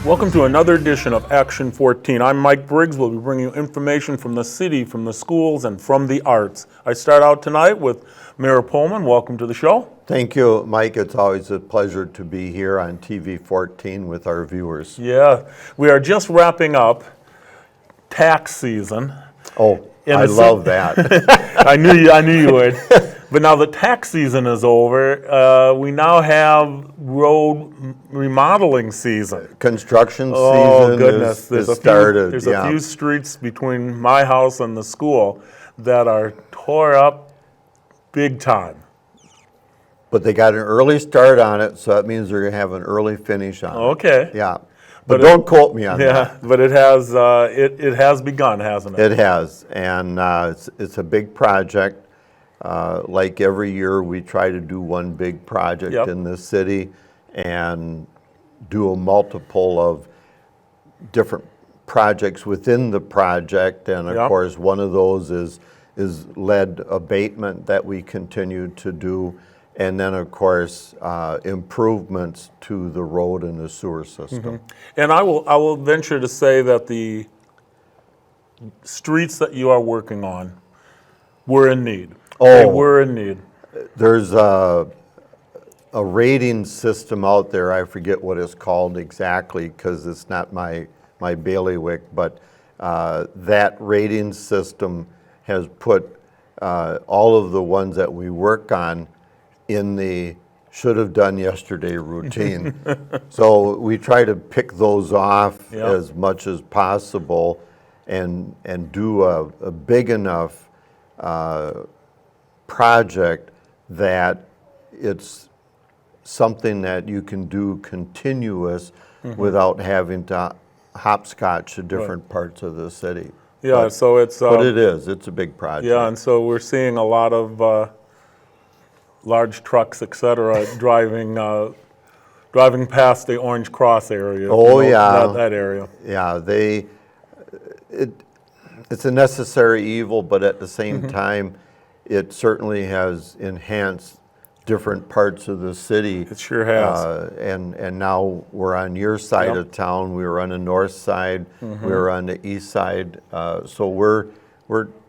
Welcome to another edition of Action 14. I'm Mike Briggs. We'll be bringing you information from the city, from the schools, and from the arts. I start out tonight with Mayor Pullman. Welcome to the show. Thank you, Mike. It's always a pleasure to be here on TV 14 with our viewers. Yeah, we are just wrapping up tax season. Oh, I love that. I knew you would. But now the tax season is over. We now have road remodeling season. Construction Oh, season goodness. is started. There's a few streets between my house and the school that are tore up big time. But they got an early start on it, so that means they're going to have an early finish on it. Okay. Yeah. But don't quote me on that. Yeah, but it has begun, hasn't it? It has, and it's a big project. Like every year, we try to do one big project in the city and do a multiple of different projects within the project. And of course, one of those is lead abatement that we continue to do. And then, of course, improvements to the road and the sewer system. Mm-hmm. And I will venture to say that the streets that you are working on were in need. They were in need. There's a rating system out there. I forget what it's called exactly because it's not my bailiwick, but that rating system has put all of the ones that we work on in the should have done yesterday routine. So we try to pick those off as much as possible and do a big enough project that it's something that you can do continuous without having to hopscotch to different parts of the city. Yeah, so it's... but it's a big project. Yeah, and so we're seeing a lot of large trucks, et cetera, driving past the Orange Cross area. Oh, that area. Yeah, it's a necessary evil, but at the same time, it certainly has enhanced different parts of the city. It sure has. And now we're on your side of town. We were on the north side. We were on the east side. So we're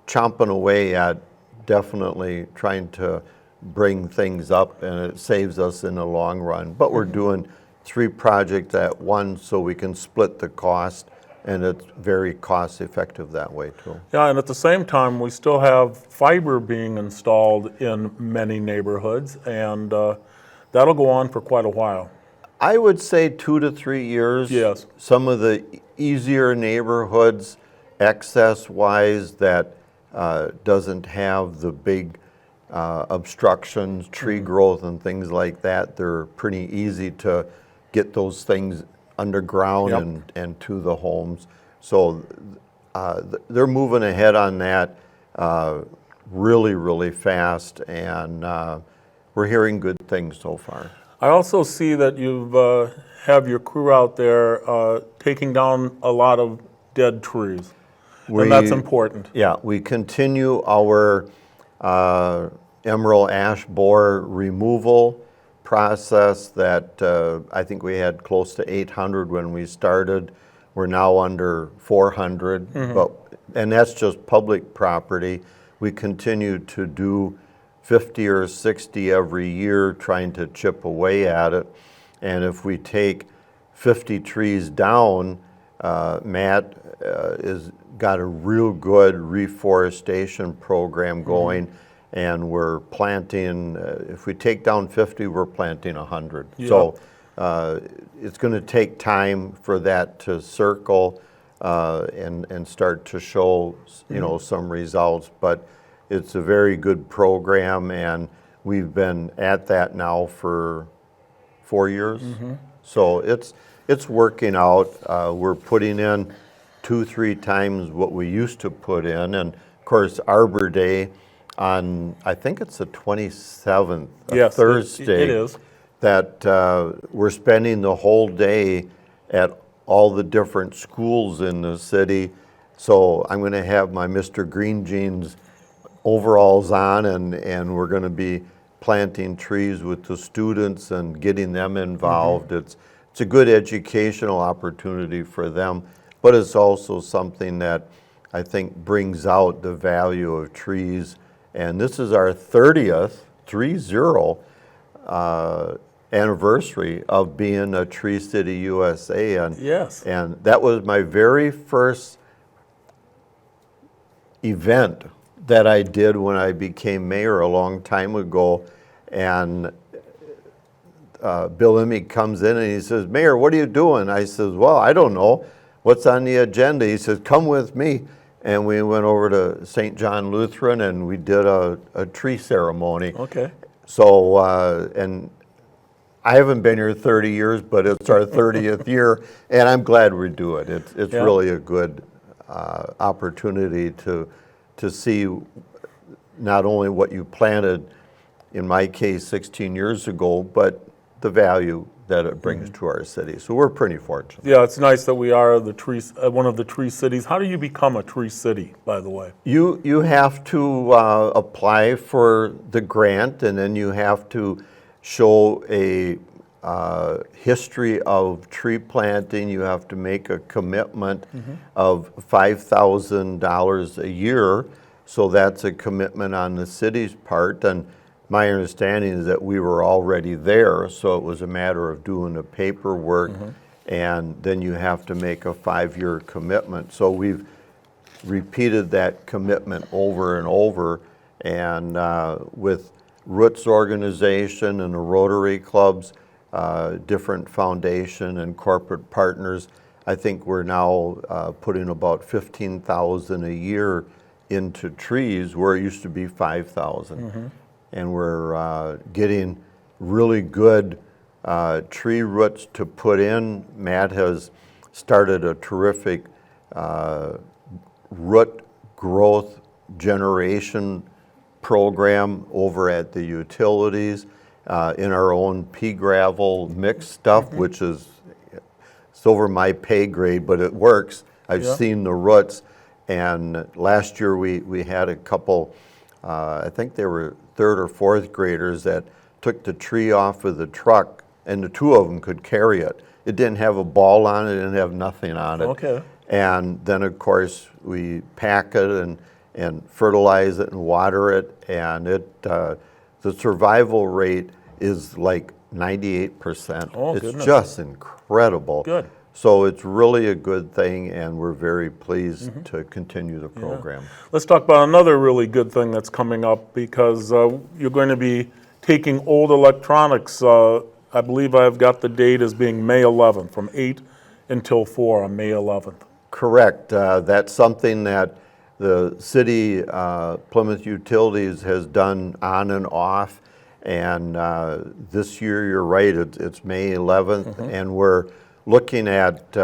chomping away at definitely trying to bring things up, and it saves us in the long run. But we're doing 3 projects at once so we can split the cost, and it's very cost effective that way too. Yeah, and at the same time, we still have fiber being installed in many neighborhoods, and that'll go on for quite a while. I would say 2 to 3 years. Yes. Some of the easier neighborhoods, access-wise, that doesn't have the big obstructions, tree growth and things like that, they're pretty easy to get those things underground and to the homes. So they're moving ahead on that really, really fast, and we're hearing good things so far. I also see that you've have your crew out there taking down a lot of dead trees, and that's important. Yeah, we continue our emerald ash borer removal process that I think we had close to 800 when we started. We're now under 400, and that's just public property. We continue to do 50 or 60 every year trying to chip away at it. And if we take 50 trees down, Matt is got a real good reforestation program going. And we're planting, if we take down 50, we're planting 100. Yeah. So it's going to take time for that to circle and start to show, some results. But it's a very good program, and we've been at that now for 4 years. So it's working out. We're putting in 2-3 times what we used to put in, and of course Arbor Day on, I think it's the 27th, Thursday. It is. That we're spending the whole day at all the different schools in the city. So I'm going to have my Mr. Green Jeans overalls on, and we're going to be planting trees with the students and getting them involved. It's it's a good educational opportunity for them, but it's also something that I think brings out the value of trees. And this is our 30th, 30, anniversary of being a Tree City USA. And, Yes. and that was my very first event that I did when I became mayor a long time ago. And Bill Emmy comes in and he says, "Mayor, what are you doing?" I says, "Well, I don't know. What's on the agenda?" He says, "Come with me." And we went over to St. John Lutheran and we did a tree ceremony. Okay. So, and I haven't been here 30 years, but it's our 30th year, and I'm glad we do it. It's Yeah. really a good opportunity to see not only what you planted, in my case 16 years ago, but the value that it brings to our city. So we're pretty fortunate. Yeah, it's nice that we are the one of the tree cities. How do you become a tree city, by the way? You have to apply for the grant, and then you have to show a history of tree planting. You have to make a commitment of $5,000 a year. So that's a commitment on the city's part. And my understanding is that we were already there, so it was a matter of doing the paperwork, and then you have to make a 5-year commitment. So we've repeated that commitment over and over, and with Roots organization and the Rotary clubs, different foundation and corporate partners, I think we're now putting about 15,000 a year into trees where it used to be 5,000. And we're getting really good tree roots to put in. Matt has started a terrific root growth generation program over at the utilities in our own pea gravel mix stuff, which is it's over my pay grade, but it works. I've seen the roots, and last year we had a couple, I think they were 3rd or 4th graders that took the tree off of the truck, and the 2 of them could carry it. It didn't have a ball on it, it didn't have nothing on it. Okay. And then of course we pack it and fertilize it and water it, and the survival rate is like 98%. Oh, it's goodness. just incredible. Good. So it's really a good thing, and we're very pleased to continue the program. Let's talk about another really good thing that's coming up, because you're going to be taking old electronics. I believe I've got the date as being May 11th, from 8 until 4 on May 11th. Correct. That's something that the city, Plymouth Utilities, has done on and off. And this year, you're right, it's May 11th, and we're looking at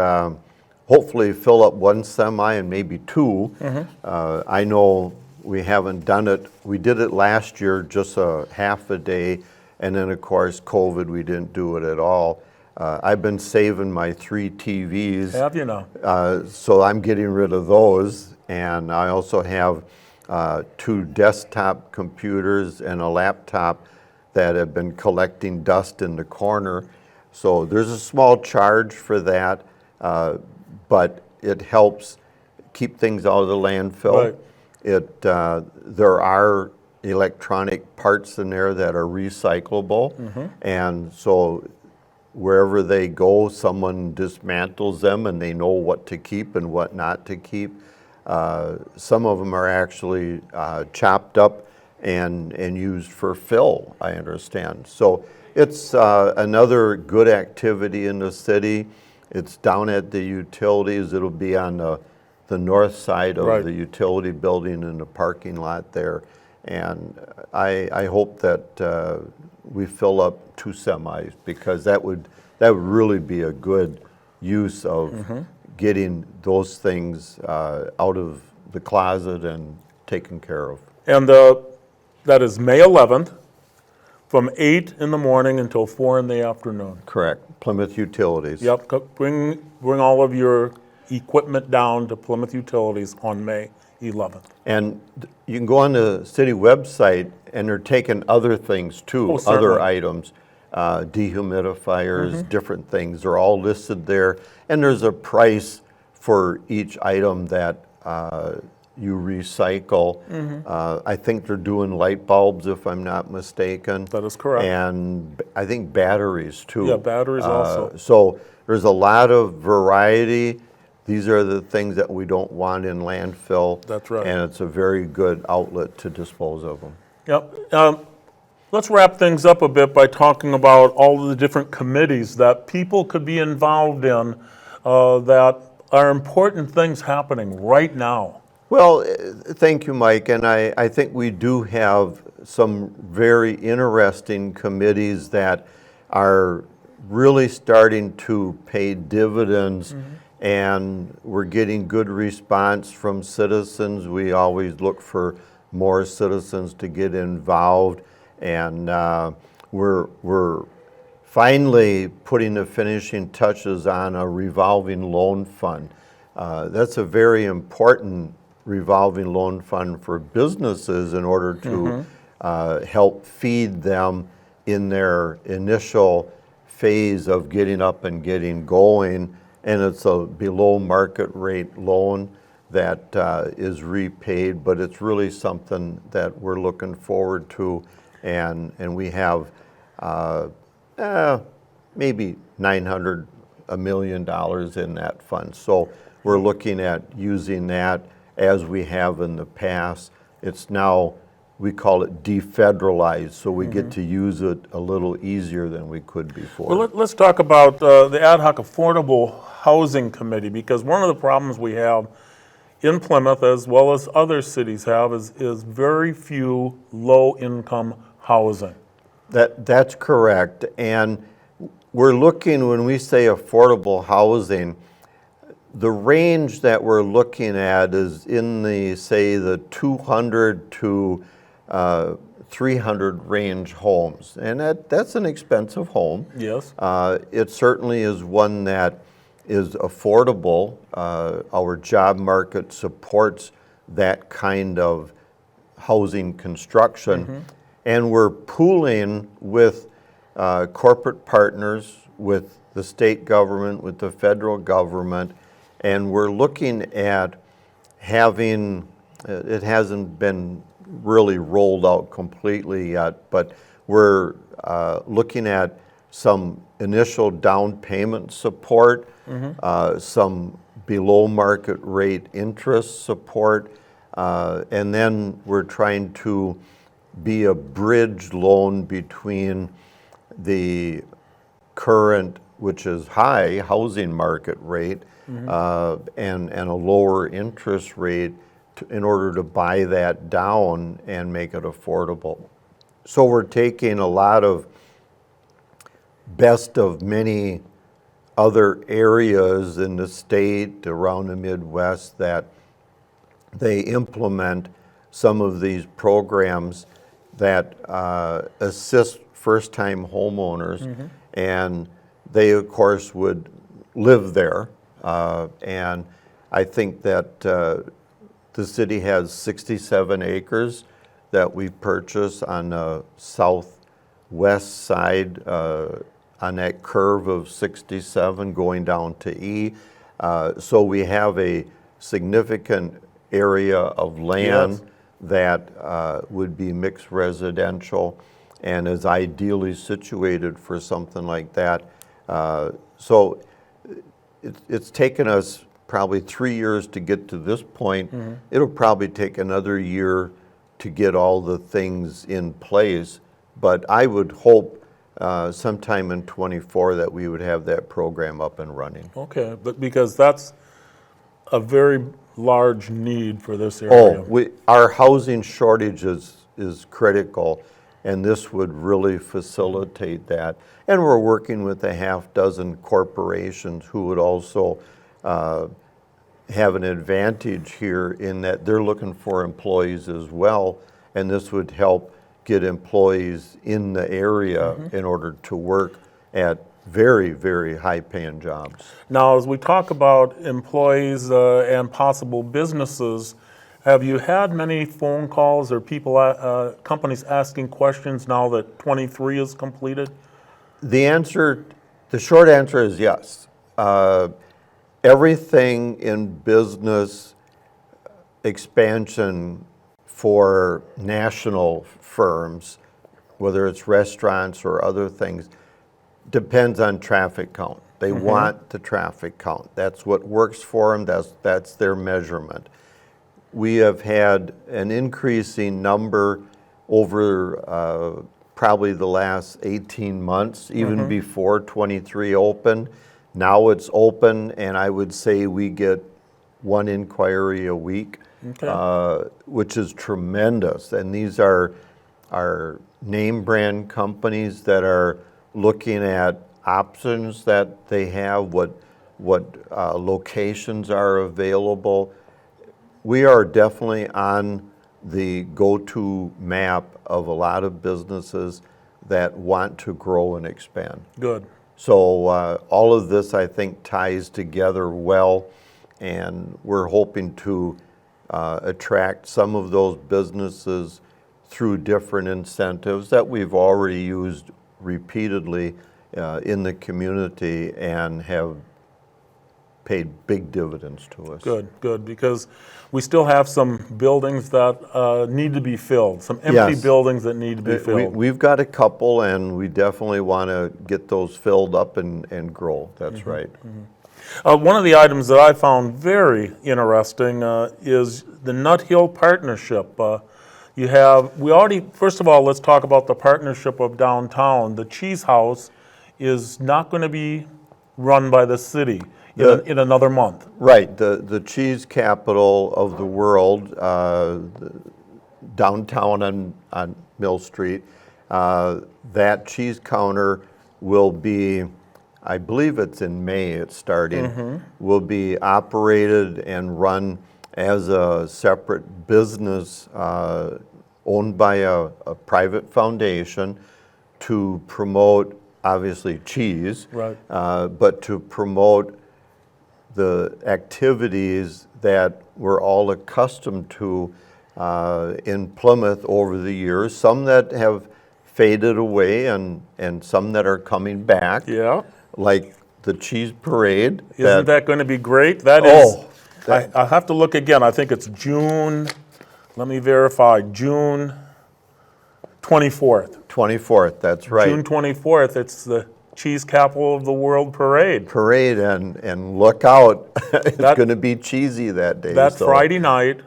hopefully fill up 1 semi and maybe 2. I know we haven't done it. We did it last year, just a half a day, and then of course COVID, we didn't do it at all. I've been saving my 3 TVs. Have you now? So I'm getting rid of those, and I also have 2 desktop computers and a laptop that have been collecting dust in the corner. So there's a small charge for that, but it helps keep things out of the landfill. Right. There are electronic parts in there that are recyclable, and so wherever they go, someone dismantles them and they know what to keep and what not to keep. Some of them are actually chopped up and used for fill, I understand. So it's another good activity in the city. It's down at the utilities. It'll be on the north side of the utility building in the parking lot there. And I hope that we fill up 2 semis, because that would really be a good use of getting those things out of the closet and taken care of. And that is May 11th, from 8 in the morning until 4 in the afternoon. Correct. Plymouth Utilities. Yep. Bring all of your equipment down to Plymouth Utilities on May 11th. And you can go on the city website, and they're taking other things too, Oh, certainly. other items. dehumidifiers, different things. They're all listed there. And there's a price for each item that you recycle. I think they're doing light bulbs, if I'm not mistaken. That is correct. And I think batteries too. Yeah, batteries also. So there's a lot of variety. These are the things that we don't want in landfill. That's right. And it's a very good outlet to dispose of them. Yep. Let's wrap things up a bit by talking about all of the different committees that people could be involved in that are important things happening right now. Well, thank you, Mike. And I think we do have some very interesting committees that are really starting to pay dividends, and we're getting good response from citizens. We always look for more citizens to get involved, and we're finally putting the finishing touches on a revolving loan fund. That's a very important revolving loan fund for businesses in order to help feed them in their initial phase of getting up and getting going. And it's a below market rate loan that is repaid, but it's really something that we're looking forward to. And we have maybe $900 million in that fund. So we're looking at using that as we have in the past. It's now, we call it defederalized, so we get to use it a little easier than we could before. Well, let's talk about the Ad Hoc Affordable Housing Committee, because one of the problems we have in Plymouth, as well as other cities have, is very few low-income housing. That's correct. And we're looking, when we say affordable housing, the range that we're looking at is in the, say, the 200 to 300 range homes. And that's an expensive home. Yes. It certainly is one that is affordable. Our job market supports that kind of housing construction. And we're pooling with corporate partners, with the state government, with the federal government, and we're looking at having, it hasn't been really rolled out completely yet, but we're looking at some initial down payment support, some below market rate interest support, and then we're trying to be a bridge loan between the current, which is high housing market rate, and a lower interest rate in order to buy that down and make it affordable. So we're taking a lot of best of many other areas in the state, around the Midwest, that they implement some of these programs that assist first-time homeowners, and they, of course, would live there. And I think that the city has 67 acres that we purchased on the southwest side on that curve of 67 going down to E. So we have a significant area of land that would be mixed residential and is ideally situated for something like that. So it's taken us probably 3 years to get to this point. It'll probably take another year to get all the things in place, but I would hope sometime in '24 that we would have that program up and running. Okay, but because that's a very large need for this area. Our housing shortage is critical, and this would really facilitate that. And we're working with a half dozen corporations who would also have an advantage here in that they're looking for employees as well, and this would help get employees in the area in order to work at very, very high-paying jobs. Now, as we talk about employees and possible businesses, have you had many phone calls or people, companies asking questions now that 23 is completed? The short answer is yes. Everything in business expansion for national firms, whether it's restaurants or other things, depends on traffic count. They want the traffic count. That's what works for them. That's their measurement. We have had an increasing number over probably the last 18 months, even before 23 opened. Now it's open, and I would say we get one inquiry a week, which is tremendous. And these are name brand companies that are looking at options that they have, what locations are available. We are definitely on the go-to map of a lot of businesses that want to grow and expand. Good. So all of this, I think, ties together well, and we're hoping to attract some of those businesses through different incentives that we've already used repeatedly in the community and have paid big dividends to us. Good, because we still have some buildings that need to be filled, some empty Yes. buildings that need to be filled. We've got a couple, and we definitely want to get those filled up and grow. That's right. One of the items that I found very interesting is the Nut Hill Partnership. First of all, let's talk about the partnership of downtown. The Cheese House is not going to be run by the city in another month. Right, the cheese capital of the world, downtown on Mill Street, that cheese counter will be, I believe it's in May it's starting, will be operated and run as a separate business owned by a private foundation to promote, obviously, cheese, Right. but to promote the activities that we're all accustomed to in Plymouth over the years, some that have faded away and some that are coming back, Yeah. like the cheese parade. Isn't that going to be great? That is. Oh, I have to look again. I think it's June. Let me verify. June 24th. 24th, that's right. June 24th. It's the Cheese Capital of the World Parade. Parade, and look out, it's going to be cheesy that day. That so. Friday night,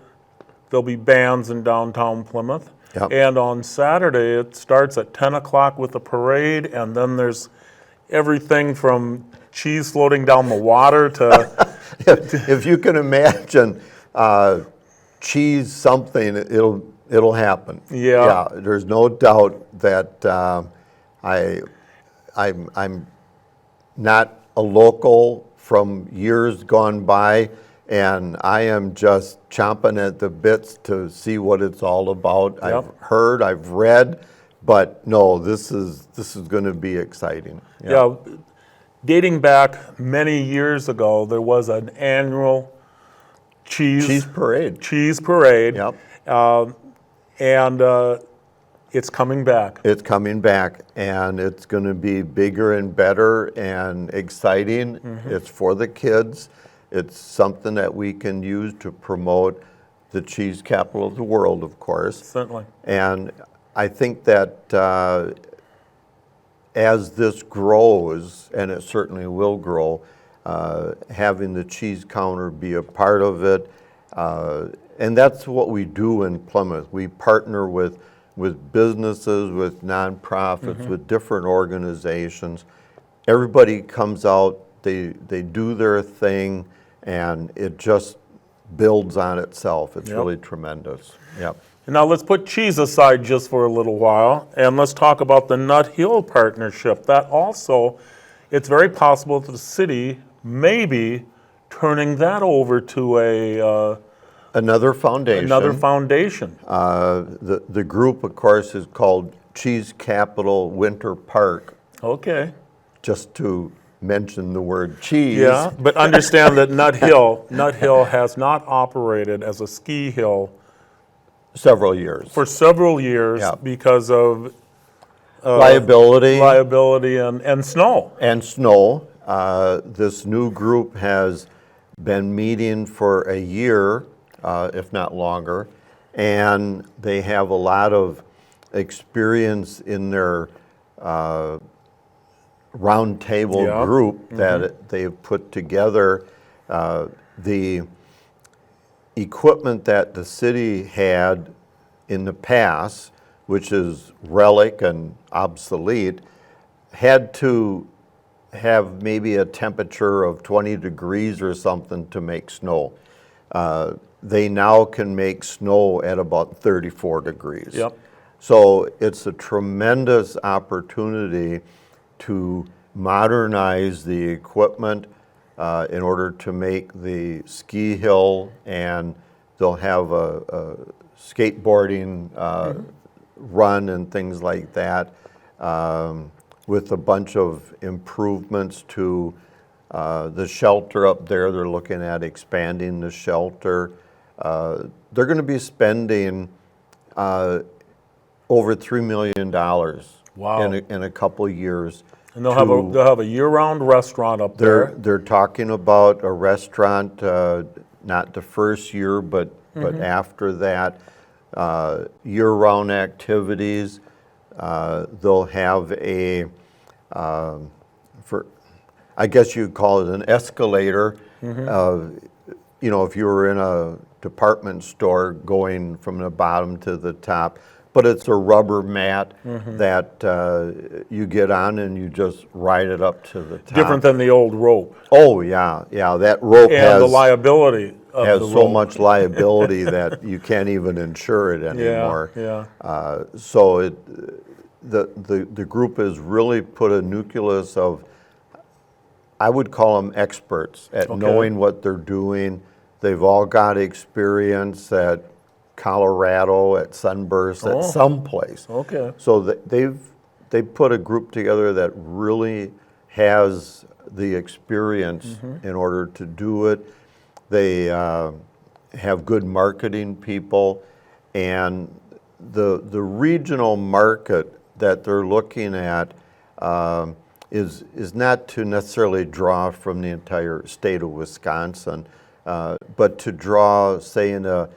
there'll be bands in downtown Plymouth. Yep. And on Saturday, it starts at 10 o'clock with the parade, and then there's everything from cheese floating down the water to... If you can imagine cheese something, it'll happen. Yeah. There's no doubt that I'm not a local from years gone by, and I am just chomping at the bits to see what it's all about. Yep. I've heard, I've read, but no, this is going to be exciting. Yeah, dating back many years ago, there was an annual cheese parade. Yep. And it's coming back. It's coming back, and it's going to be bigger and better and exciting. It's for the kids. It's something that we can use to promote the cheese capital of the world, of course. Certainly. And I think that as this grows, and it certainly will grow, having the cheese counter be a part of it, and that's what we do in Plymouth. We partner with businesses, with nonprofits, with different organizations. Everybody comes out, they do their thing, and it just builds on itself. It's really tremendous. Yep. Now let's put cheese aside just for a little while, and let's talk about the Nut Hill Partnership. That also, it's very possible that the city may be turning that over to Another foundation. The group, of course, is called Cheese Capital Winter Park, Okay. just to mention the word cheese. Yeah, but understand that Nut Hill has not operated as a ski hill Several years. for several years Yeah. because of liability and snow. and snow. This new group has been meeting for a year, if not longer, and they have a lot of experience in their roundtable Yeah. group that they've put together. The equipment that the city had in the past, which is relic and obsolete, had to have maybe a temperature of 20 degrees or something to make snow. They now can make snow at about 34 degrees. Yep. So it's a tremendous opportunity to modernize the equipment in order to make the ski hill, and they'll have a skateboarding run and things like that, with a bunch of improvements to the shelter up there. They're looking at expanding the shelter. They're going to be spending over $3 million Wow. in a couple years. And they'll have a year-round restaurant up there. They're talking about a restaurant, not the first year, but after that, year-round activities. They'll have a, I guess you'd call it an escalator. If you were in a department store going from the bottom to the top, but it's a rubber mat that you get on and you just ride it up to the top. Different than the old rope. Oh, yeah, that rope And the liability of has the so rope. much liability that you can't even insure it anymore. Yeah. So the group has really put a nucleus of, I would call them experts at knowing what they're doing. They've all got experience at Colorado, at Sunburst, at some place. Okay. So they've put a group together that really has the experience in order to do it. They have good marketing people, and the regional market that they're looking at is not to necessarily draw from the entire state of Wisconsin, but to draw, say, in a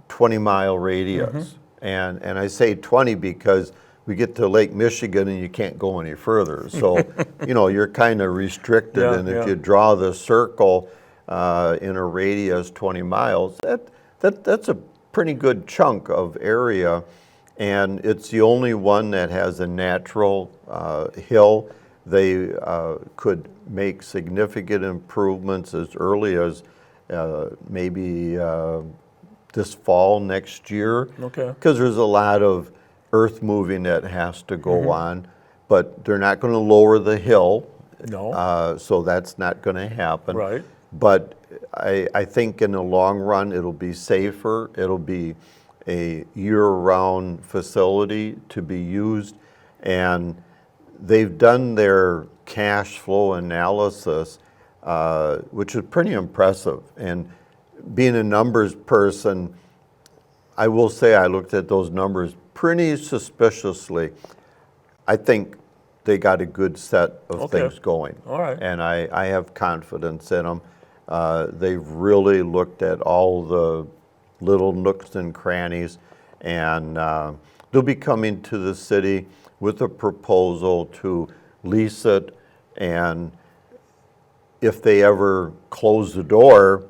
20-mile radius. And I say 20 because we get to Lake Michigan and you can't go any further. So, you're kind of restricted. And if you draw the circle in a radius 20 miles, that's a pretty good chunk of area. And it's the only one that has a natural hill. They could make significant improvements as early as maybe this fall, next year. Okay. Because there's a lot of earth moving that has to go on, but they're not going to lower the hill. No. So that's not going to happen. Right. But I think in the long run, it'll be safer. It'll be a year-round facility to be used. And they've done their cash flow analysis, which is pretty impressive. And being a numbers person, I will say I looked at those numbers pretty suspiciously. I think they got a good set of things going. All right. And I have confidence in them. They've really looked at all the little nooks and crannies, and they'll be coming to the city with a proposal to lease it, and if they ever close the door,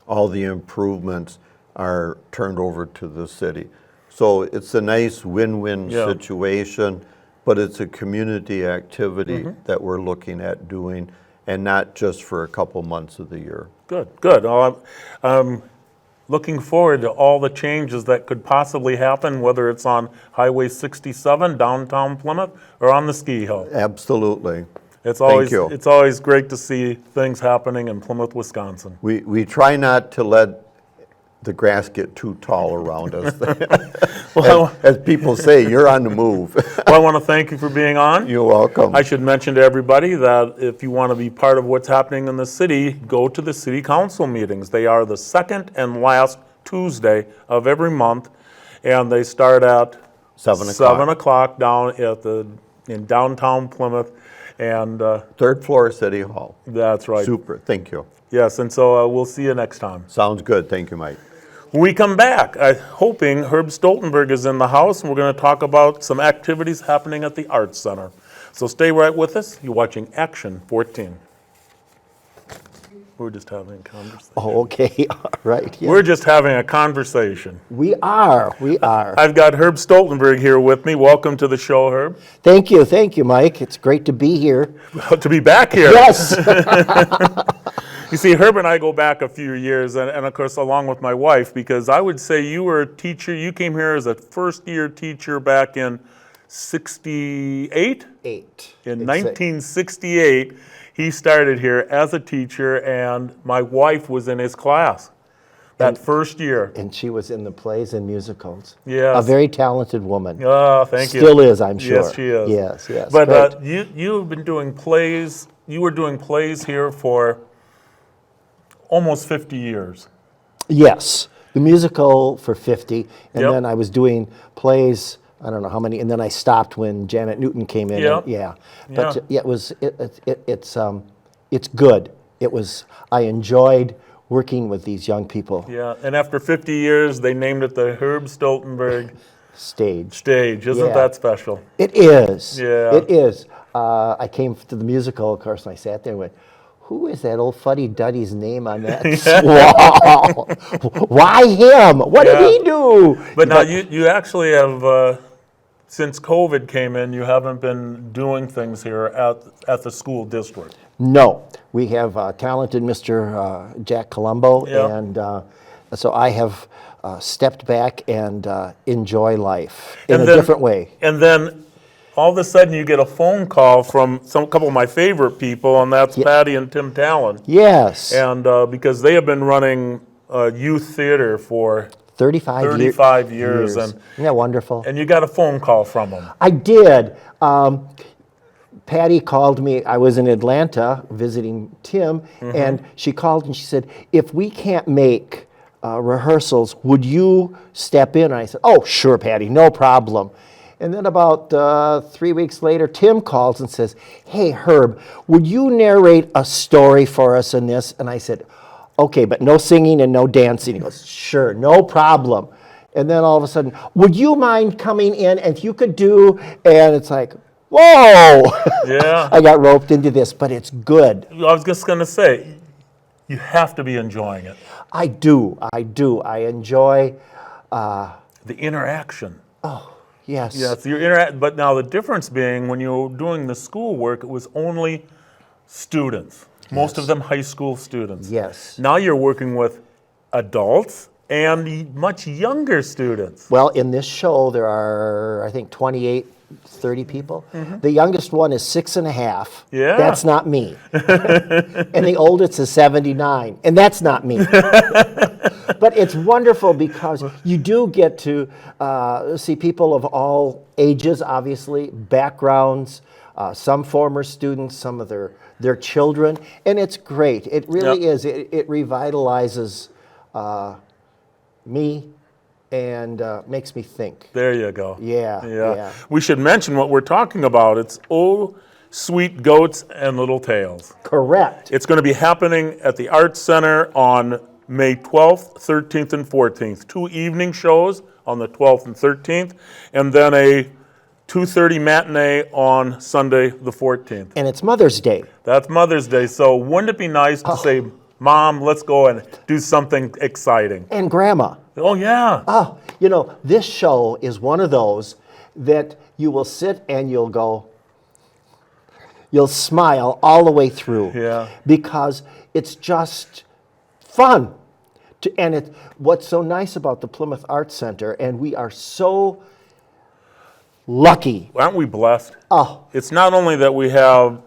all the improvements are turned over to the city. So it's a nice win-win situation, but it's a community activity that we're looking at doing, and not just for a couple months of the year. Good, good. Well, I'm looking forward to all the changes that could possibly happen, whether it's on Highway 67, downtown Plymouth, or on the ski hill. Absolutely. It's always, Thank you. It's always great to see things happening in Plymouth, Wisconsin. We try not to let the grass get too tall around us. Well, as people say, you're on the move. Well, I want to thank you for being on. You're welcome. I should mention to everybody that if you want to be part of what's happening in the city, go to the city council meetings. They are the second and last Tuesday of every month, and they start at 7 o'clock. 7 o'clock down in downtown Plymouth. And Third floor of City Hall. that's right. Super, thank you. Yes, and so we'll see you next time. Sounds good, thank you, Mike. When we come back, I'm hoping Herb Stoltenberg is in the house, and we're going to talk about some activities happening at the Arts Center. So stay right with us. You're watching Action 14. We're just having a conversation. Oh, okay, all right. Yeah. We're just having a conversation. We are. I've got Herb Stoltenberg here with me. Welcome to the show, Herb. Thank you, Mike. It's great to be here. To be back here. Yes. You see, Herb and I go back a few years, and of course, along with my wife, because I would say you were a teacher. You came here as a first-year teacher back in 68? In 1968, he started here as a teacher, and my wife was in his class that first year. And she was in the plays and musicals. Yes. A very talented woman. Oh, thank you. Still is, I'm sure. Yes, she is. Yes. But great. you've been doing plays. You were doing plays here for almost 50 years. Yes, the musical for 50, and Yep. then I was doing plays, I don't know how many, and then I stopped when Janet Newton came in. Yep. And, yeah. Yeah. But it's good. I enjoyed working with these young people. Yeah, and after 50 years, they named it the Herb Stoltenberg Stage. Stage. Isn't Yeah. that special? It is. Yeah. It is. I came to the musical, of course, and I sat there and went, who is that old fuddy-duddy's name on that wall? Why him? What Yeah. did he do? But now you actually have, since COVID came in, you haven't been doing things here at the school district. No. We have talented Mr. Jack Colombo, Yeah. and so I have stepped back and enjoy life in a different way. And then all of a sudden you get a phone call from a couple of my favorite people, and that's Patty and Tim Talon. Yes. And because they have been running youth theater for 35 years. Isn't that wonderful? And you got a phone call from them. I did. Patty called me. I was in Atlanta visiting Tim, and she called and she said, if we can't make rehearsals, would you step in? And I said, oh, sure, Patty, no problem. And then about 3 weeks later, Tim calls and says, hey, Herb, would you narrate a story for us in this? And I said, okay, but no singing and no dancing. He goes, sure, no problem. And then all of a sudden, would you mind coming in and if you could do, and it's like, whoa! Yeah. I got roped into this, but it's good. I was just going to say, you have to be enjoying it. I do. I enjoy, The interaction. yes. Yes, but now the difference being when you were doing the schoolwork, it was only students, most of them high school students. Yes. Now you're working with adults and much younger students. Well, in this show, there are, I think, 28, 30 people. The youngest one is 6.5. Yeah. That's not me. And the oldest is 79. And that's not me. But it's wonderful because you do get to see people of all ages, obviously, backgrounds, some former students, some of their children. And it's great. It really is. It revitalizes me and makes me think. There you go. Yeah. We should mention what we're talking about. It's Oh, Sweet Goats and Little Tales. Correct. It's going to be happening at the Arts Center on May 12th, 13th, and 14th. 2 evening shows on the 12th and 13th, and then a 2:30 matinee on Sunday the 14th. And it's Mother's Day. That's Mother's Day, so wouldn't it be nice to say, Mom, let's go and do something exciting? And Grandma. Oh, yeah. Oh, this show is one of those that you will sit and you'll smile all the way through. Yeah. Because it's just fun. What's so nice about the Plymouth Arts Center, and we are so lucky. Aren't we blessed? Oh, It's not only that we have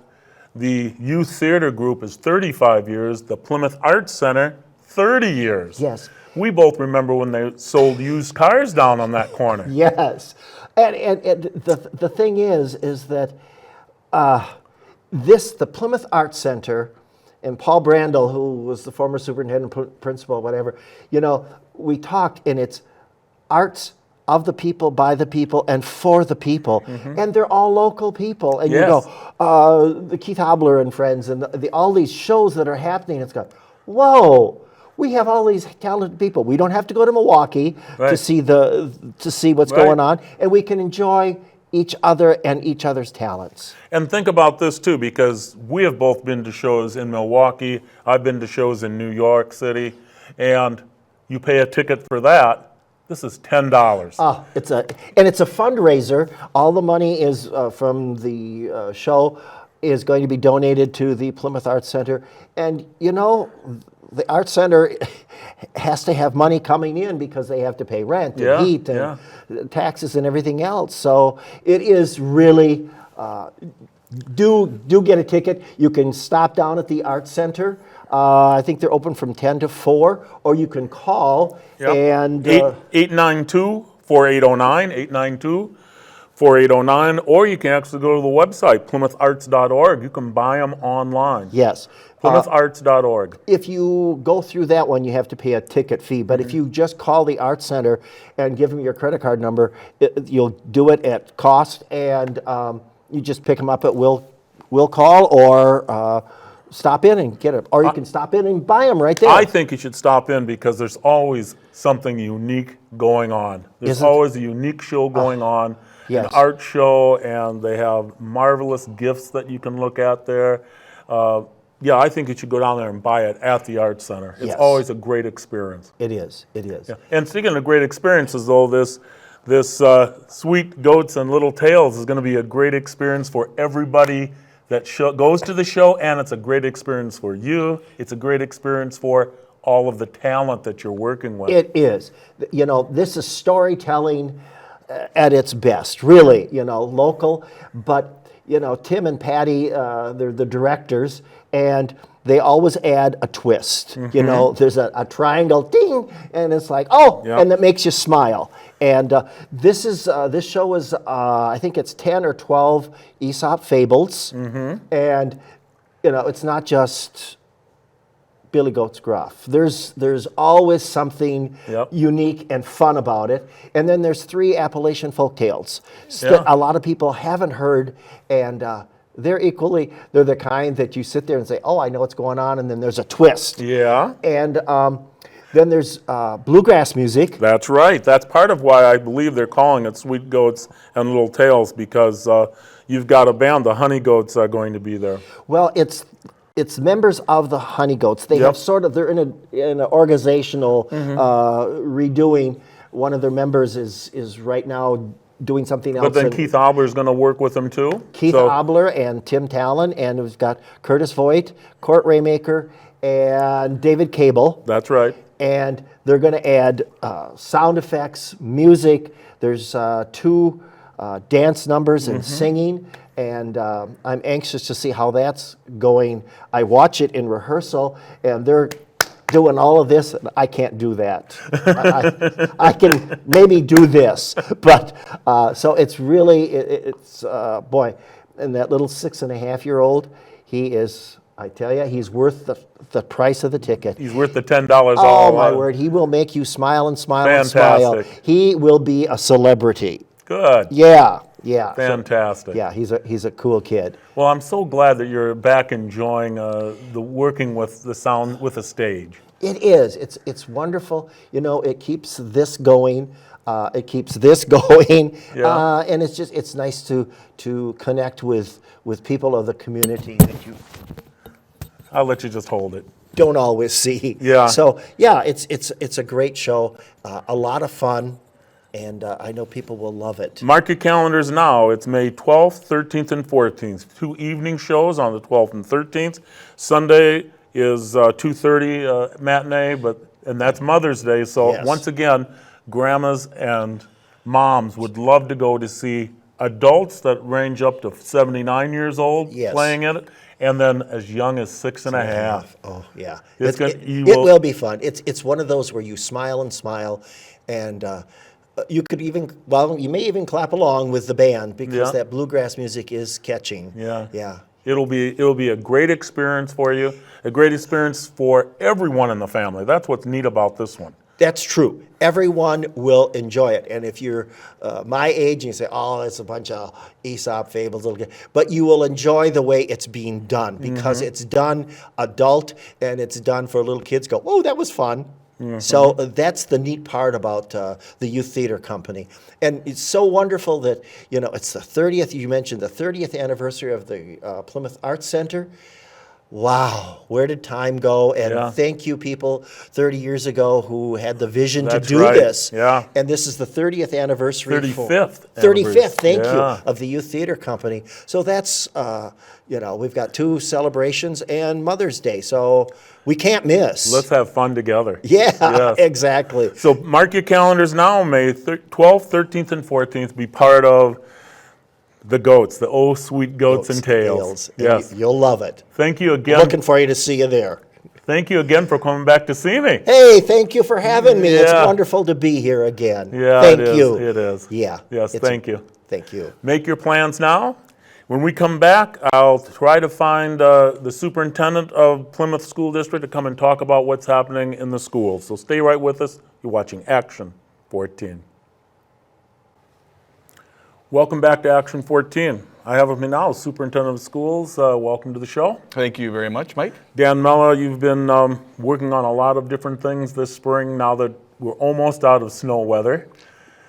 the youth theater group is 35 years, the Plymouth Arts Center, 30 years. yes. We both remember when they sold used cars down on that corner. Yes. And the thing is that the Plymouth Arts Center, and Paul Brandel, who was the former superintendent, principal, whatever, we talked, and it's arts of the people, by the people, and for the people. And they're all local people. And you Yes. go, the Keith Obler and Friends, and all these shows that are happening, it's got, whoa, we have all these talented people. We don't have to go to Milwaukee to Right. see what's Right. going on, and we can enjoy each other and each other's talents. And think about this too, because we have both been to shows in Milwaukee. I've been to shows in New York City, and you pay a ticket for that. This is $10. It's a fundraiser. All the money is from the show is going to be donated to the Plymouth Arts Center. And you know, the Arts Center has to have money coming in because they have to pay rent and heat and taxes and everything else. So it is really, do get a ticket. You can stop down at the Arts Center. I think they're open from 10 to 4, or you can call and 892-4809, 892-4809, or you can actually go to the website, PlymouthArts.org. You can buy them online. yes. PlymouthArts.org. If you go through that one, you have to pay a ticket fee. But if you just call the Arts Center and give them your credit card number, you'll do it at cost, and you just pick them up at Will Call, or stop in and get it. Or you can stop in and buy them right there. I think you should stop in because there's always something unique going on. There's Isn't- always a unique show going on, yes. an art show, and they have marvelous gifts that you can look at there. Yeah, I think you should go down there and buy it at the Arts Center. It's Yes. always a great experience. It is. It is. Yeah. And speaking of great experiences, though, this Sweet Goats and Little Tales is going to be a great experience for everybody that goes to the show, and it's a great experience for you. It's a great experience for all of the talent that you're working with. It is. You know, this is storytelling at its best, really, you know, local. But, you know, Tim and Patty, they're the directors, and they always add a twist. You know, there's a triangle, ding, and it's like, oh, Yep. and that makes you smile. And this show is, I think it's 10 or 12 Aesop fables. And, you know, it's not just Billy Goat's Gruff. There's always something Yep. unique and fun about it. And then there's 3 Appalachian folk tales Yeah. that a lot of people haven't heard, and they're the kind that you sit there and say, oh, I know what's going on, and then there's a twist. Yeah, And then there's bluegrass music. that's right. That's part of why I believe they're calling it Sweet Goats and Little Tales, because you've got a band, the Honey Goats, are going to be there. Well, it's members of the Honey Goats. They Yep. have they're in an organizational redoing. One of their members is right now doing something else. But then and Keith Obler is going to work with them too. Keith So- Obler and Tim Talon, and we've got Curtis Voigt, Court Raymaker, and David Cable. That's right. And they're going to add sound effects, music. There's 2 dance numbers and singing, and I'm anxious to see how that's going. I watch it in rehearsal, and they're doing all of this, and I can't do that. I can maybe do this, but so it's really, it's boy, and that little 6.5-year-old, he is, I tell you, he's worth the price of the ticket. He's worth the $10 Oh, all. my word. He will make you smile and smile and smile. Fantastic. He will be a celebrity. Good. Yeah, yeah. So, Fantastic. yeah, he's a cool kid. Well, I'm so glad that you're back enjoying the working with the sound, with the stage. It is. It's wonderful. You know, it keeps this going. It keeps this going. Yeah. And it's nice to connect with people of the community that you I'll let you just hold it. don't always see. Yeah. So yeah, it's a great show, a lot of fun, and I know people will love it. Mark your calendars now. It's May 12th, 13th, and 14th. 2 evening shows on the 12th and 13th. Sunday is 2:30 matinee, and that's Mother's Day. So Yes. once again, grandmas and moms would love to go to see adults that range up to 79 years old Yes. playing it, and then as young as 6.5. Oh yeah, It's it, gonna- you it will- will be fun. It's one of those where you smile and smile, and you could even you may even clap along with the band because Yeah. that bluegrass music is catching. Yeah. Yeah. It'll be a great experience for you, a great experience for everyone in the family. That's what's neat about this one. That's true. Everyone will enjoy it. And if you're my age and you say, oh, it's a bunch of Aesop fables, but you will enjoy the way it's being done because it's done adult and it's done for little kids. Go, oh, that was fun. So that's the neat part about the Youth Theater Company. And it's so wonderful that, it's the 30th, you mentioned the 30th anniversary of the Plymouth Arts Center. Wow, where did time go? And thank you, people 30 years ago who had the vision to do this. Yeah. And this is the 30th anniversary. 35th. 35th, thank you, of the Youth Theater Company. So that's, we've got 2 celebrations and Mother's Day, so we can't miss. Let's have fun together. Yeah, Yes. exactly. So mark your calendars now, May 12th, 13th, and 14th. Be part of the goats, the Oh Sweet Goats and Tales. Yes. You'll love it. Thank you again. Looking for you to see you there. Thank you again for coming back to see me. Hey, thank you for having me. It's Yeah. wonderful to be here again. Yeah, thank it is. you. It is. Yeah. Yes, thank you. Thank you. Make your plans now. When we come back, I'll try to find the superintendent of Plymouth School District to come and talk about what's happening in the schools. So stay right with us. You're watching Action 14. Welcome back to Action 14. I have with me now Superintendent of Schools. Welcome to the show. Thank you very much, Mike. Dan Mella, you've been working on a lot of different things this spring now that we're almost out of snow weather.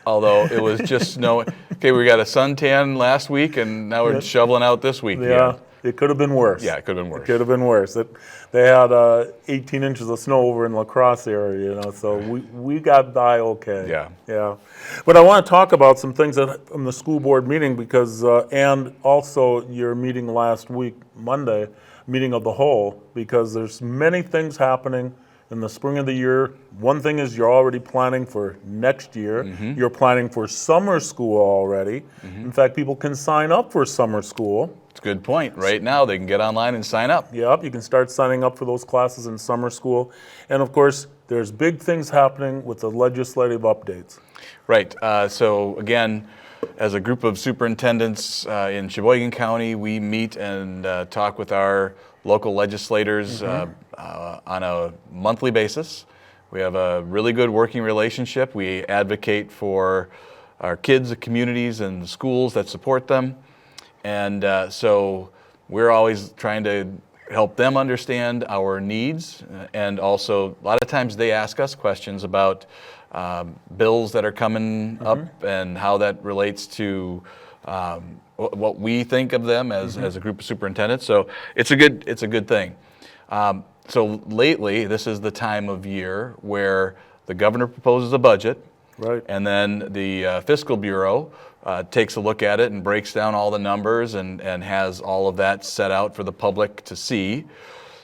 Although it was just snow. Okay, we got a suntan last week, and now we're shoveling out this week. Yeah, it could have been worse. Yeah, it could have been worse. It could have been worse. They had 18 inches of snow over in La Crosse area, so we got by okay. Yeah. But I want to talk about some things from the school board meeting because, and also your meeting last week, Monday, meeting of the whole, because there's many things happening in the spring of the year. One thing is you're already planning for next year. You're planning for summer school already. In fact, people can sign up for summer school. It's a good point. Right now, they can get online and sign up. Yep, you can start signing up for those classes in summer school. And of course, there's big things happening with the legislative updates. Right. So again, as a group of superintendents in Sheboygan County, we meet and talk with our local legislators on a monthly basis. We have a really good working relationship. We advocate for our kids, the communities, and the schools that support them. And so we're always trying to help them understand our needs. And also, a lot of times they ask us questions about bills that are coming up and how that relates to what we think of them as a group of superintendents. So it's a good thing. So lately, this is the time of year where the governor proposes a budget, Right. and then the fiscal bureau takes a look at it and breaks down all the numbers and has all of that set out for the public to see.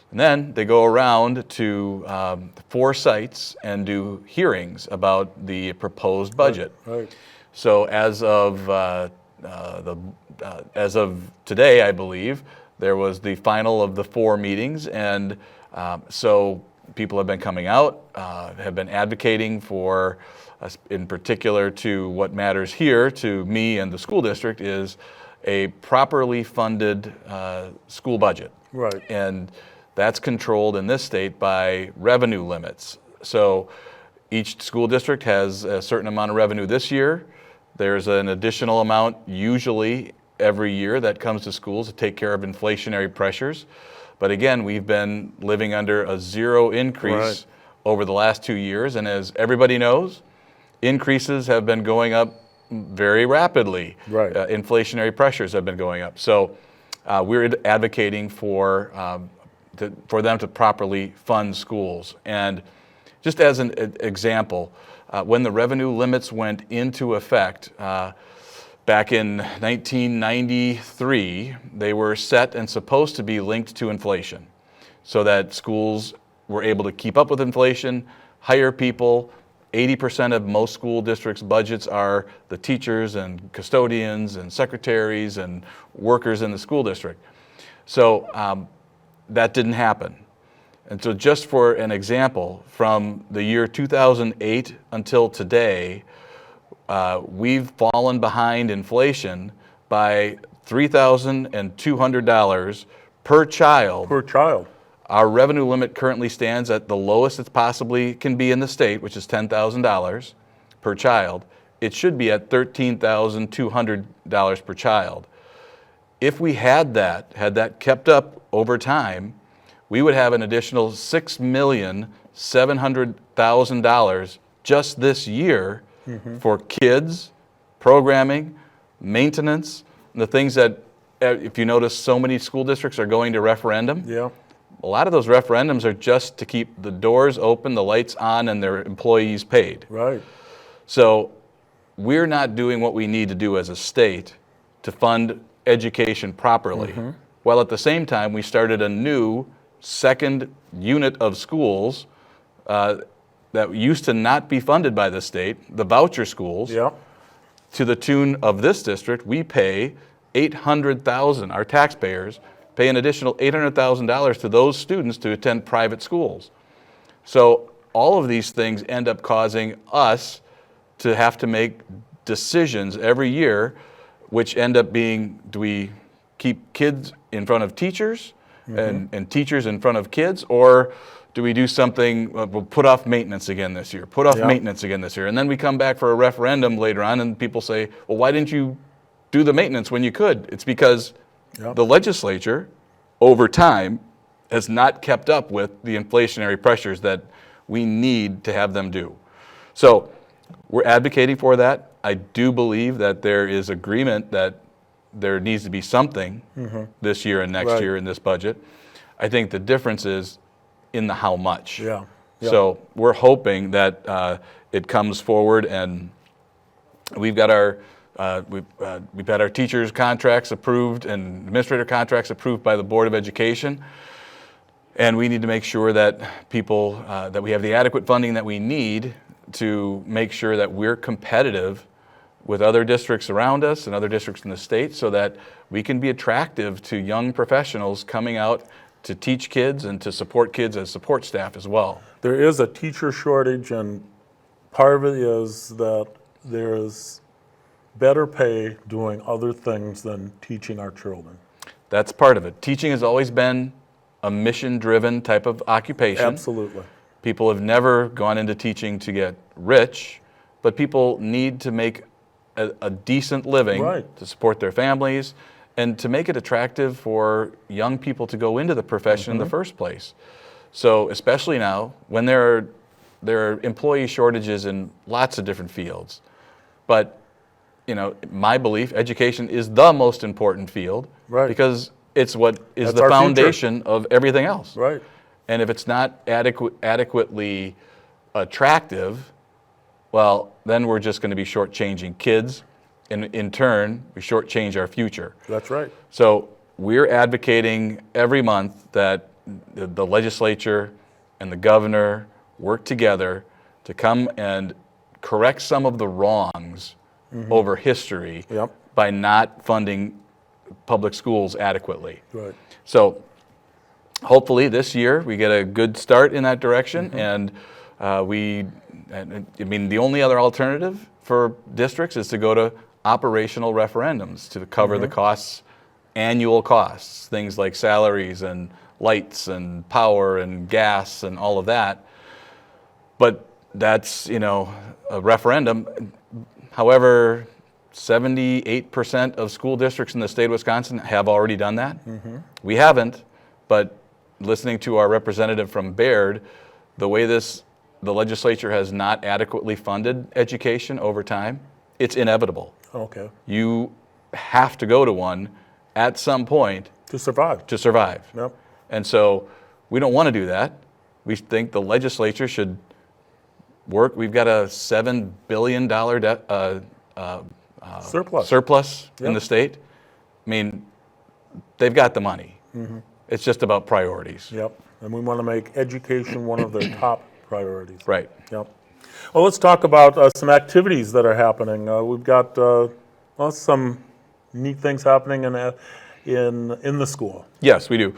And then they go around to 4 sites and do hearings about the proposed budget. Right. So as of today, I believe, there was the final of the 4 meetings, and so people have been coming out, have been advocating for, in particular to what matters here to me and the school district, is a properly funded school budget. Right. And that's controlled in this state by revenue limits. So each school district has a certain amount of revenue this year. There's an additional amount usually every year that comes to schools to take care of inflationary pressures. But again, we've been living under a 0 increase over the last 2 years. And as everybody knows, increases have been going up very rapidly. Right. Inflationary pressures have been going up. So we're advocating for them to properly fund schools. And just as an example, when the revenue limits went into effect back in 1993, they were set and supposed to be linked to inflation so that schools were able to keep up with inflation, hire people. 80% of most school districts' budgets are the teachers and custodians and secretaries and workers in the school district. So that didn't happen. And so just for an example, from the year 2008 until today, we've fallen behind inflation by $3,200 per child. Per child. Our revenue limit currently stands at the lowest it possibly can be in the state, which is $10,000 per child. It should be at $13,200 per child. If we had that kept up over time, we would have an additional $6,700,000 just this year for kids, programming, maintenance, and the things that, if you notice, so many school districts are going to referendum. Yeah. A lot of those referendums are just to keep the doors open, the lights on, and their employees paid. Right. So we're not doing what we need to do as a state to fund education properly. While at the same time, we started a new second unit of schools that used to not be funded by the state, the voucher schools. Yeah. To the tune of this district, we pay $800,000, our taxpayers pay an additional $800,000 to those students to attend private schools. So all of these things end up causing us to have to make decisions every year, which end up being, do we keep kids in front of teachers and teachers in front of kids, or do we do something, we'll put off maintenance again this year, maintenance again this year, and then we come back for a referendum later on and people say, well, why didn't you do the maintenance when you could? It's because the legislature, over time, has not kept up with the inflationary pressures that we need to have them do. So we're advocating for that. I do believe that there is agreement that there needs to be something this year and next year in this budget. I think the difference is in the how much. Yeah. So we're hoping that it comes forward, and we've got our we've had our teachers' contracts approved and administrator contracts approved by the Board of Education, and we need to make sure that people that we have the adequate funding that we need to make sure that we're competitive with other districts around us and other districts in the state, so that we can be attractive to young professionals coming out to teach kids and to support kids as support staff as well. There is a teacher shortage, and part of it is that there's better pay doing other things than teaching our children. That's part of it. Teaching has always been a mission-driven type of occupation. Absolutely. People have never gone into teaching to get rich, but people need to make a decent living to support their families and to make it attractive for young people to go into the profession in the first place. So especially now, when there are employee shortages in lots of different fields, but my belief, education is the most important field because it's what is the foundation of everything else. Right. And if it's not adequately attractive, well, then we're just going to be shortchanging kids, and in turn, we shortchange our future. That's right. So we're advocating every month that the legislature and the governor work together to come and correct some of the wrongs over history by not funding public schools adequately. Right. So hopefully this year we get a good start in that direction, and the only other alternative for districts is to go to operational referendums to cover the costs, annual costs, things like salaries and lights and power and gas and all of that. But that's, a referendum. However, 78% of school districts in the state of Wisconsin have already done that. We haven't, but listening to our representative from Baird, the way the legislature has not adequately funded education over time, it's inevitable. Okay. You have to go to one at some point To survive. to survive. Yep. And so we don't want to do that. We think the legislature should work. We've got a $7 billion surplus in the state. I mean, they've got the money. It's just about priorities. Yep. And we want to make education one of their top priorities. Right. Yep. Well, let's talk about some activities that are happening. We've got some neat things happening in the school. Yes, we do.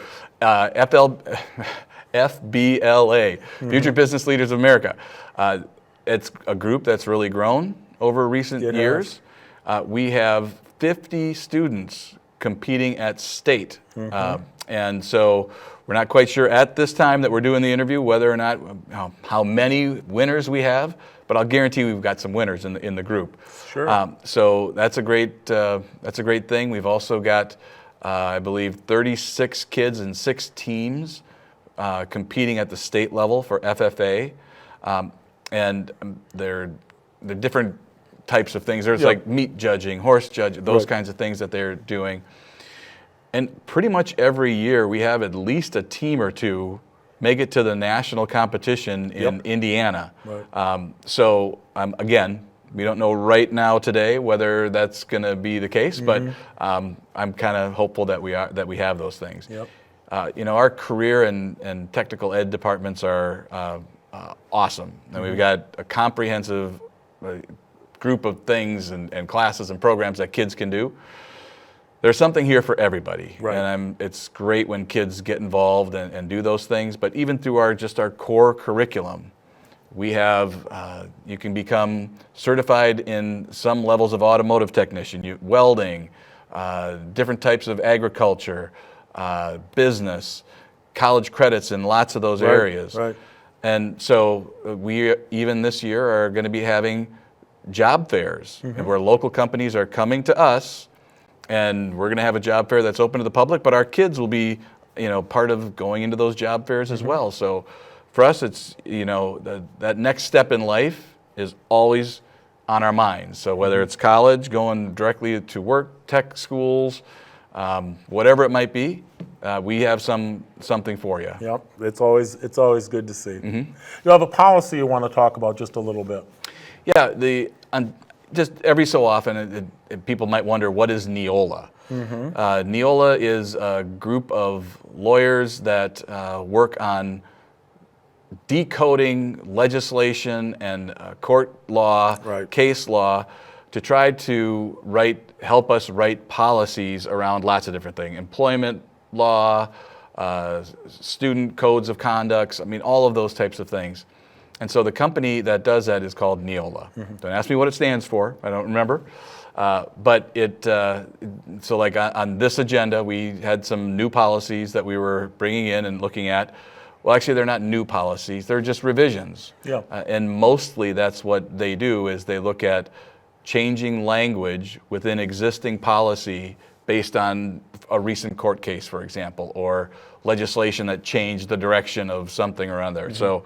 FBLA, Future Business Leaders of America. It's a group that's really grown over recent years. We have 50 students competing at state. And so we're not quite sure at this time that we're doing the interview whether or not how many winners we have, but I'll guarantee we've got some winners in the group. Sure. So that's a great thing. We've also got I believe 36 kids in 6 teams competing at the state level for FFA, and they're different types of things. There's like meat judging, horse judging, those kinds of things that they're doing. And pretty much every year we have at least a team or two make it to the national competition in Indiana. Right. So again, we don't know right now today whether that's going to be the case, but I'm kind of hopeful that we have those things. Yep. Our career and technical ed departments are awesome, and we've got a comprehensive group of things and classes and programs that kids can do. There's something here for everybody, Right. and it's great when kids get involved and do those things. But even through our core curriculum, we have you can become certified in some levels of automotive technician, welding, different types of agriculture, business, college credits in lots of those areas. Right. And so we even this year are going to be having job fairs, and where local companies are coming to us. And we're going to have a job fair that's open to the public, but our kids will be, part of going into those job fairs as well. So for us, it's, that next step in life is always on our minds. So whether it's college, going directly to work, tech schools, whatever it might be, we have something for you. Yep. It's always good to see. You have a policy you want to talk about just a little bit. Yeah, just every so often, people might wonder, what is Neola? Neola is a group of lawyers that work on decoding legislation and court law, Right. case law, to try to help us write policies around lots of different things. Employment law, student codes of conduct, all of those types of things. And so the company that does that is called Neola. Don't ask me what it stands for. I don't remember. But so like on this agenda, we had some new policies that we were bringing in and looking at. Well, actually, they're not new policies. They're just revisions. Yeah. And mostly that's what they do is they look at changing language within existing policy based on a recent court case, for example, or legislation that changed the direction of something around there. So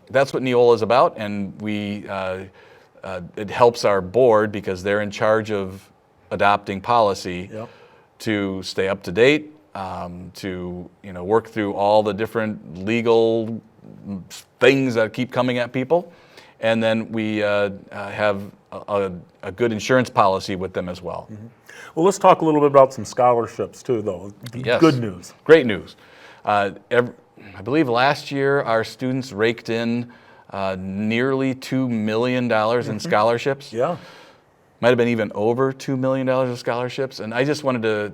that's what Neola is about, and it helps our board because they're in charge of adopting policy to stay up to date, to work through all the different legal things that keep coming at people, and then we have a good insurance policy with them as well. Well, let's talk a little bit about some scholarships too, though. Yes. Good news. Great news. I believe last year our students raked in nearly $2 million in scholarships. Yeah. Might have been even over $2 million of scholarships. And I just wanted to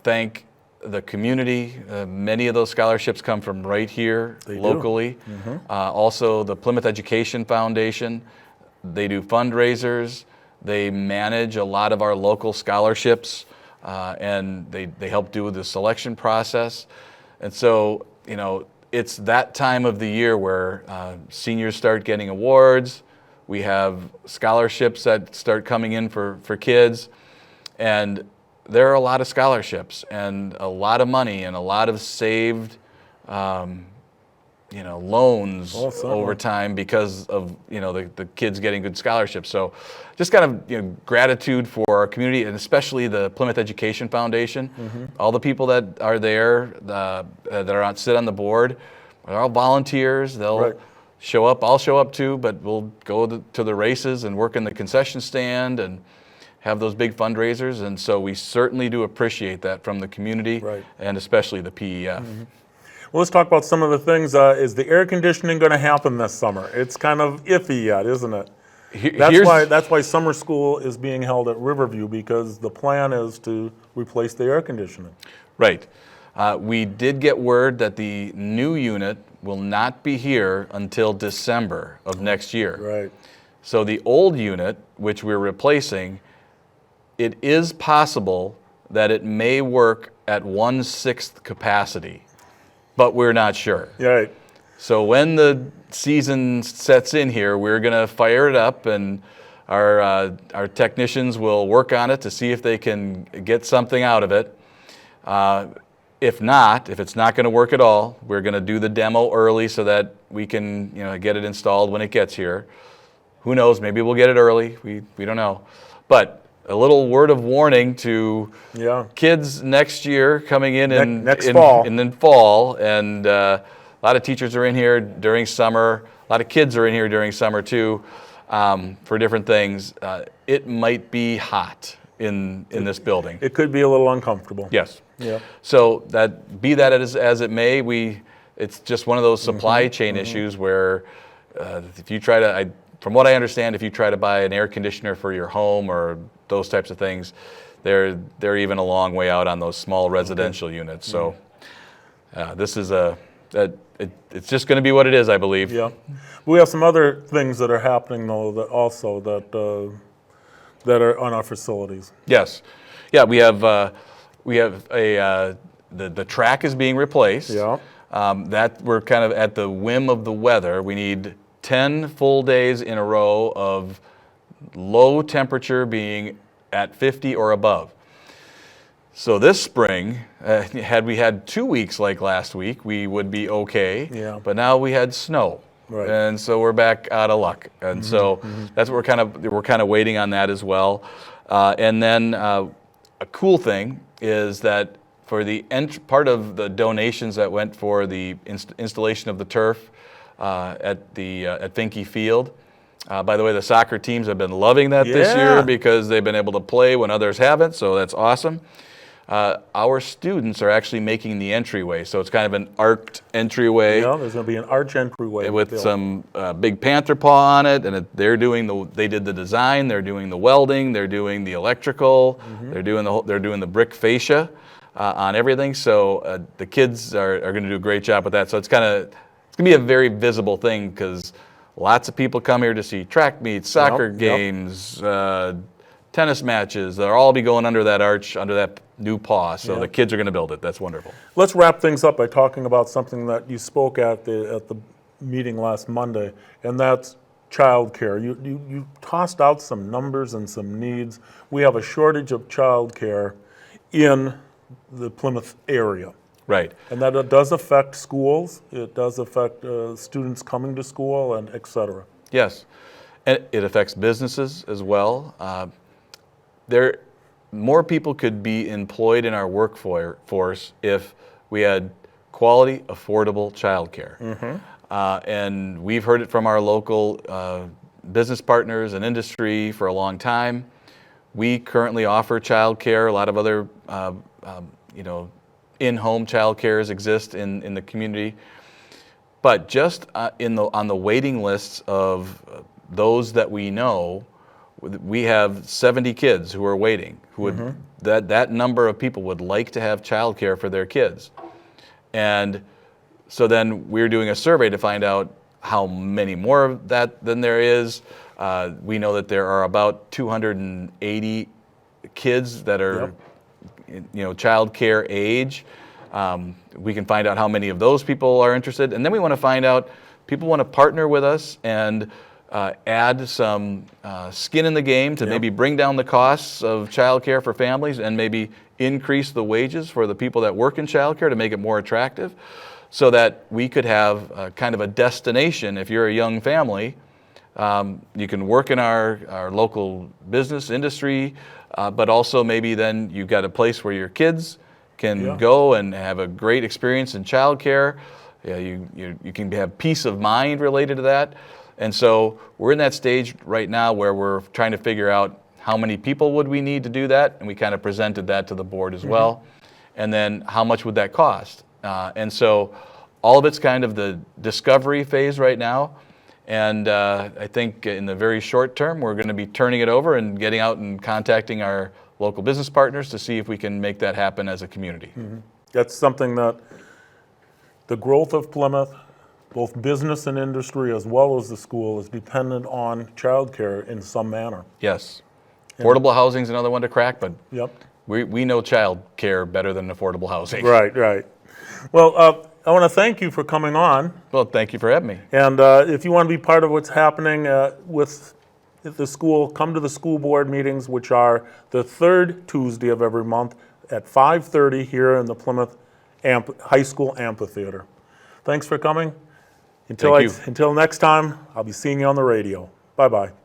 thank the community. Many of those scholarships come from right here locally. Also, the Plymouth Education Foundation. They do fundraisers. They manage a lot of our local scholarships, and they help do the selection process. And so, it's that time of the year where seniors start getting awards. We have scholarships that start coming in for kids. And there are a lot of scholarships and a lot of money and a lot of saved loans over time because of the kids getting good scholarships. So just kind of gratitude for our community, and especially the Plymouth Education Foundation. All the people that are there that sit on the board are all volunteers. They'll show up. I'll show up too, but we'll go to the races and work in the concession stand and have those big fundraisers. And so we certainly do appreciate that from the community, and especially the PEF. Well, let's talk about some of the things. Is the air conditioning going to happen this summer? It's kind of iffy yet, isn't it? That's why summer school is being held at Riverview, because the plan is to replace the air conditioning. Right. We did get word that the new unit will not be here until December of next year. Right. So the old unit, which we're replacing, it is possible that it may work at 1/6 capacity, but we're not sure. Right. So when the season sets in here, we're going to fire it up, and our technicians will work on it to see if they can get something out of it. If not, if it's not going to work at all, we're going to do the demo early so that we can, get it installed when it gets here. Who knows? Maybe we'll get it early. We don't know. But a little word of warning to kids next year coming in next fall. And then fall. And a lot of teachers are in here during summer. A lot of kids are in here during summer too, for different things. It might be hot in this building. It could be a little uncomfortable. Yes. Yeah. So be that as it may, it's just one of those supply chain issues where if you try to, from what I understand, if you try to buy an air conditioner for your home or those types of things, they're even a long way out on those small residential units. So this is it's just going to be what it is, I believe. Yeah. We have some other things that are happening though that are on our facilities. Yes. Yeah, we have the track is being replaced. Yeah. That we're kind of at the whim of the weather. We need 10 full days in a row of low temperature being at 50 or above. So this spring, had we had 2 weeks like last week, we would be okay. Yeah. But now we had snow. Right. And so we're back out of luck. And so that's what we're kind of waiting on that as well. And then a cool thing is that for the part of the donations that went for the installation of the turf at Finke Field. By the way, the soccer teams have been loving that this year because they've been able to play when others haven't, so that's awesome. Our students are actually making the entryway, so it's kind of an arced entryway. Yeah, there's going to be an arch entryway with some big panther paw on it, and they did the design, they're doing the welding, they're doing the electrical, they're doing the brick fascia on everything. So the kids are going to do a great job with that. So it's going to be a very visible thing because lots of people come here to see track meets, soccer games, tennis matches. They'll all be going under that arch, under that new paw. So the kids are going to build it. That's wonderful. Let's wrap things up by talking about something that you spoke at the meeting last Monday, and that's childcare. You tossed out some numbers and some needs. We have a shortage of childcare in the Plymouth area. Right. And that it does affect schools. It does affect students coming to school, and et cetera. Yes. And it affects businesses as well. More people could be employed in our workforce if we had quality, affordable childcare. And we've heard it from our local business partners and industry for a long time. We currently offer childcare. A lot of other, in-home childcares exist in the community. But just on the waiting lists of those that we know, we have 70 kids who are waiting. Who would that number of people would like to have childcare for their kids, and so then we're doing a survey to find out how many more of that than there is. We know that there are about 280 kids that are, childcare age. We can find out how many of those people are interested, and then we want to find out people want to partner with us and add some skin in the game to maybe bring down the costs of childcare for families and maybe increase the wages for the people that work in childcare to make it more attractive, so that we could have kind of a destination. If you're a young family, you can work in our local business industry, but also maybe then you've got a place where your kids can go and have a great experience in childcare. You can have peace of mind related to that. And so we're in that stage right now where we're trying to figure out how many people would we need to do that, and we kind of presented that to the board as well. And then how much would that cost? And so all of it's kind of the discovery phase right now. And I think in the very short term, we're going to be turning it over and getting out and contacting our local business partners to see if we can make that happen as a community. That's something that the growth of Plymouth, both business and industry as well as the school, is dependent on childcare in some manner. Yes. Affordable housing is another one to crack, but we know child care better than affordable housing. Right, right. Well, I want to thank you for coming on. Well, thank you for having me. And if you want to be part of what's happening with the school, come to the school board meetings, which are the third Tuesday of every month at 5:30 here in the Plymouth High School Amphitheater. Thank for coming. Thank you. Until next time, I'll be seeing you on the radio. Bye-bye.